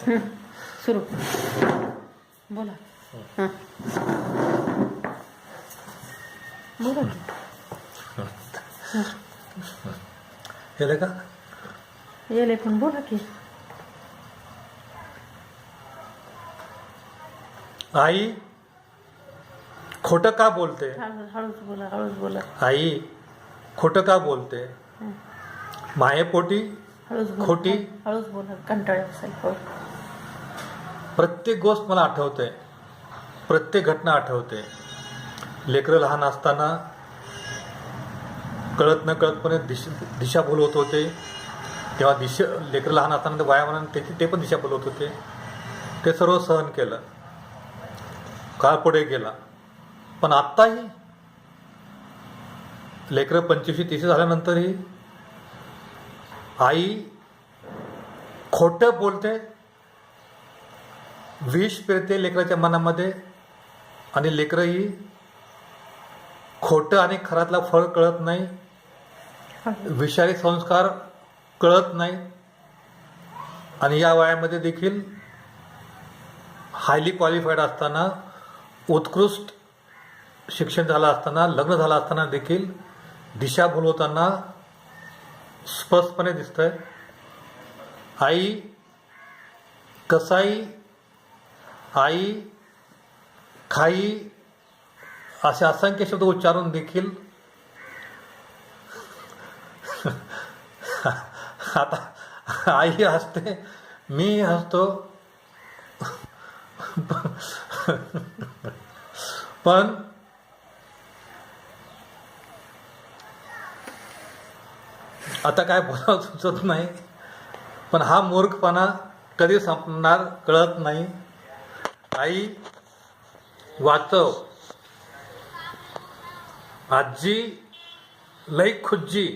सुरू बोला. हां बोला की. केलं का? येले पण बोला की. आई खोटं का बोलते? हळूच बोला, हळूच बोला. आई खोटं का बोलते? मायेपोटी हळूच बोला, खोटी. हळूच बोला, कंटाळा असेल. हो. प्रत्येक गोष्ट मला आठवते, प्रत्येक घटना आठवते. लेकरं लहान असताना कळत न कळतपणे दिशाभूल होत होते, तेव्हा लेकरं लहान असताना ते वयामानाने ते पण दिशाभूल होत होते. ते सर्व सहन केलं, काळ पुढे गेला. पण आत्ताही लेकरं 25-30 झाल्यानंतरही आई खोटं बोलते, विष पेरते लेकराच्या मनामध्ये, आणि लेकरंही खोटं आणि खरातला फरक कळत नाही, विषारी संस्कार कळत नाही. आणि या वयामध्ये देखील हायली क्वालिफाईड असताना, उत्कृष्ट शिक्षण झालं असताना, लग्न झालं असताना देखील दिशाभूल होताना स्पष्टपणे दिसतंय. आई कसाई, आई खाई असे असंख्य शब्द उच्चारून देखील आता आई हसते, मी हसतो. पण आता काय बोलावं सुचत नाही. पण हा मूर्खपणा कधी संपणार कळत नाही. आई वाचव. आजी लई खुज्जी.